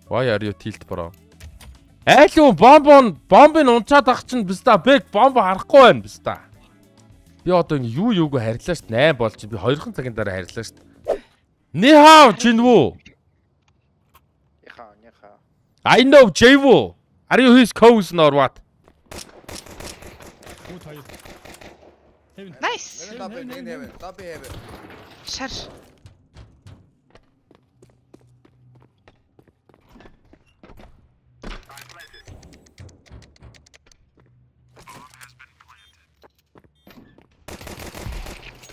Why are you tilt bro? Айлуу бомбын унцаад ах чинь биста бэг бомб харахгүй байна биста. Би одоо юуг харьлаа шүү дээ. 8 болж би 2 цагийн дараа харьлаа шүү дээ. Ни хаа Jinwoo. I know Jinwoo. Are you his cousin or what? Nice. Шар.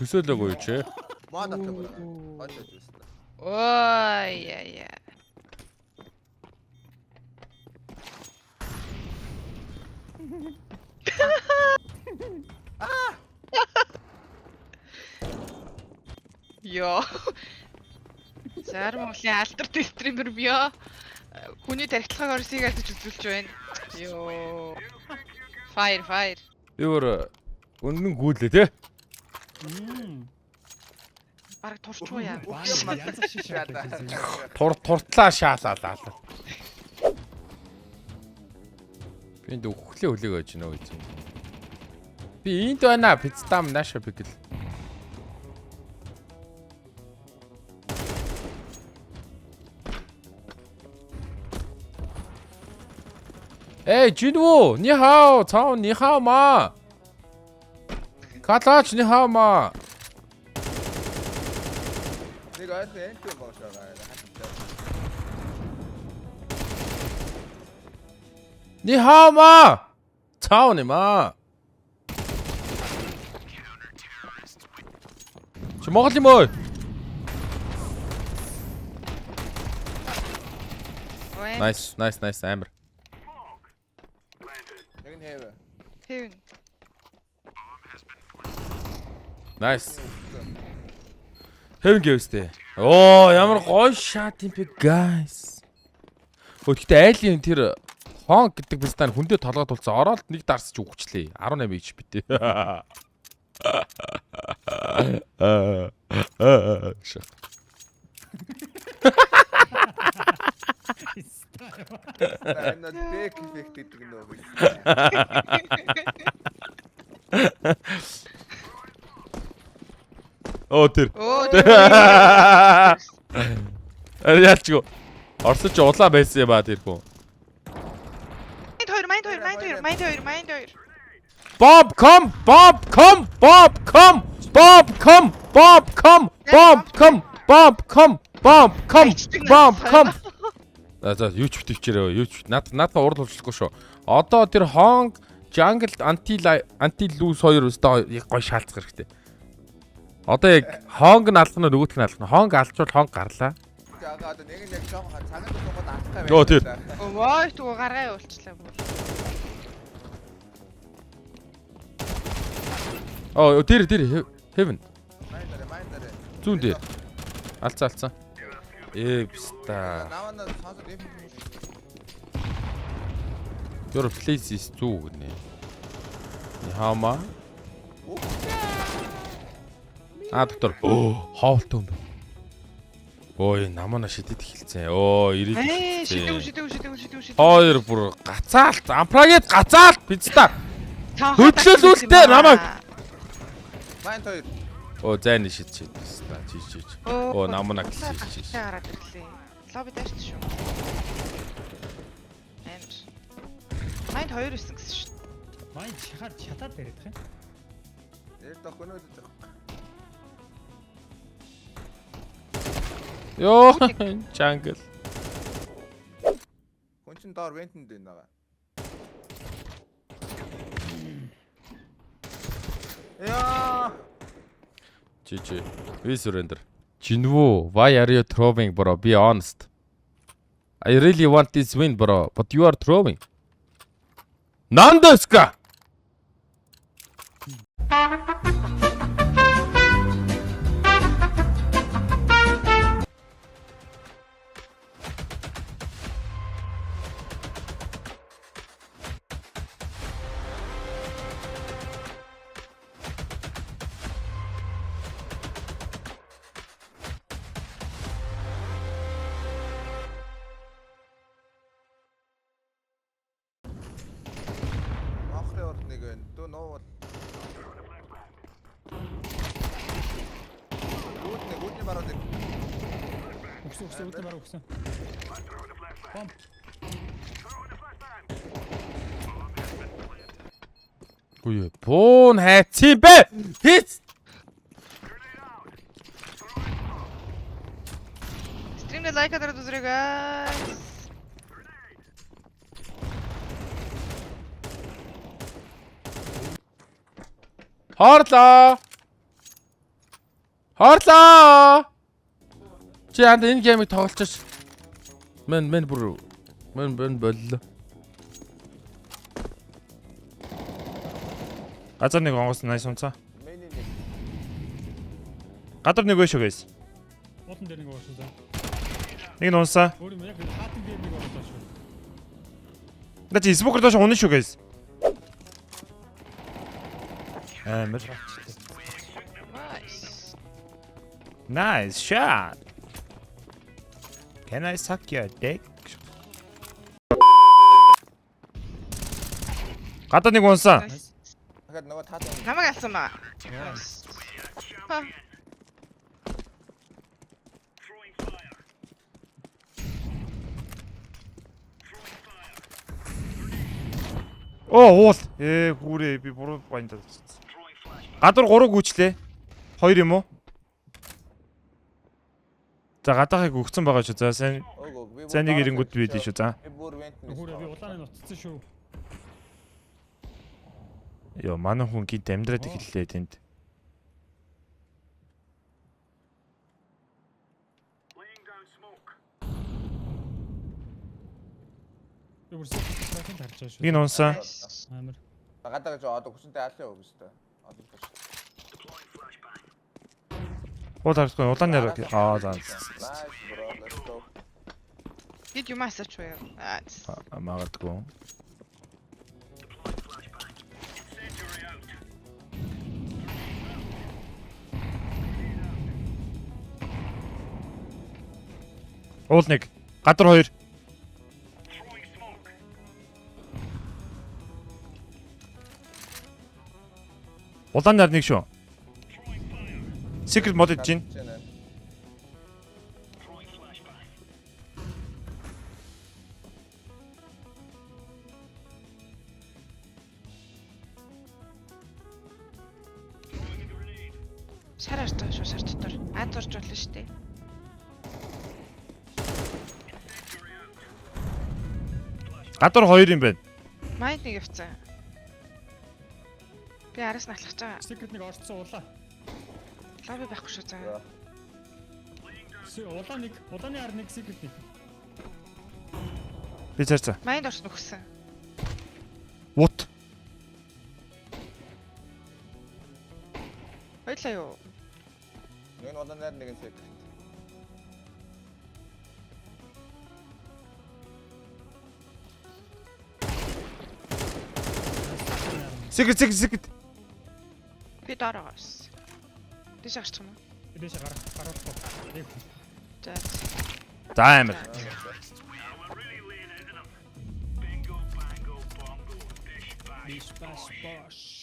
Төсөөлөөгүй юу чи? Мод авдаг. Хойдоо зүстэй. Ой яа. Йоо. Сар Монголын алдартай стример би ёо. Хүний тархитлагын орсыг альж үзүүлж байна. Йоо. Fire. Би өөр өнөн гүйлээ те. Бараг турчгүй яа. Туртлаа шаалаа. Би энд өхлөө хүлээг ойж нөө гэж. Би энд байна пиццам наша бигэл. Эй, Jinwoo, ни хао, цао ни хао ма. Катач ни хао ма. Нэг ойр энтэй боошоо. Ни хао ма. Цао ни ма. Чи Монгол юм ой? Nice амир. Хэвэн. Nice. Хэвэн гэвстэй. Оо, ямар гоё шат юм бэ, guys. Гэхдээ айлын тэр Honk гэдэг бистан хүндээ толгойд тулцсан ороод нэг дарсч үхчлээ. 18 HP битээ. I'm not back effect гэдэг нөө. Оо тэр. Яачгүй. Орсоч улаан байсан ба тэр хүн. Майнд хоёр. Bob come. За юу ч битвчээрээ юу ч надад урд болчихгүй шүү. Одоо тэр Honk Jungle Anti-Lose 2 өстой гоё шаалцах хэрэгтэй. Одоо яг Honk нь алхна нөгөөх нь алхна. Honk алчвал Honk гарлаа. За одоо нэг нь яг жоохон цагаан суугаад алах гай. Оо тэр. Ой түг гаргаа явуулчлаа бүр. Оо тэр Heaven. Майндарэ. Зүүн дээр. Алцсан. Биста. Навана сонсоод юм. Your place is too гэнэ. Яама. Доктор. Хоолтой юм бэ. Ой, намана шидэд эхэлсэн. Шидэв. Хоёр бүр гацаалт, ампрагэд гацаалт пиццаа. Хөдлөлүүлтэй намайг. Майнд хоёр. Зайны шидэж байна. Жиж. Намана гэсэн. Гараад ирлээ. Лобби дашт шүү. Майнд хоёр байсан гэсэн шүү. Майнд шатаад бариад байгаа юм. Дах өнөөдөр зах. Ёо, jungle. Хүн чин доор вентэнд байна. Яа. GG. We surrender. Jinwoo, why are you throwing, bro? Be honest. I really want this win, bro, but you are throwing. Nandeska! ноо. Гүтний бараад ир. Өгсөн үүдээ бараа өгсөн. Бом. Үгүй буун хайцсан бэ? Хийц. Стримд лайк дараад үзрээ guys. Хорлоо. Хорлоо. Чи янд энэ геймийг тоглолцож. Мен боллоо. Газар нэг онгоц найс унцаа. Миний нэг. Гадар нэг өшөө гайс. Уулан дээр нэг уушаа. Нэг нь унсаа. Өөр юм яг хаатын дээр нэг уушаа шүү. На чи спокер доош унах шүү гайс. Амар. Nice. Nice shot. Can I suck your dick? Гадар нэг унсаа. Nice. Дахиад нөгөө таатай. Намайг алсан ба. Ха. Оо уул. Хүүрээ би буруу байндаа. Гадар 3 гүйчлээ. 2 юм уу? За гадаахыг өгсөн байгаа шүү. За сайн сайн нэг ирэнгүүд бий дээ шүү. За. Би бүр вент. Хөрөө би улааны нутцсан шүү. Йоо манай хүн гинт амьдраад эхэллээ тэнд. Би бүрсээ трафик харж байгаа шүү. Нэг нь унсаа. Амар. Гадаа гэж одоо хүсэнтэй алсын өг өстой. Одоо биш. Уул харахгүй улаан нэр. За. Nice bro. Let's go. Did you message me? Nice. Магадгүй. Уул нэг. Гадар 2. Улаан нар нэг шүү. Secret mod гэж чинь. Шар артай шүү, шар дотор. Ад орж болно шүү дээ. Гадар 2 юм байна. Майнд нэг явцсан. Би араас нь алхаж байгаа. Secret нэг орцсон улаа. Лаби байхгүй шүү заа. Улааны ар нэг secret нэг. Би цаарцаа. Майнд орсон өгсөн. What? Хоёлаа юу? Нэг нь удаа нэг нь secret. Secret. Би дараагаас. Дэш гарчих юм уу? Дэше гарахгүй. За. За амар. Биш баш.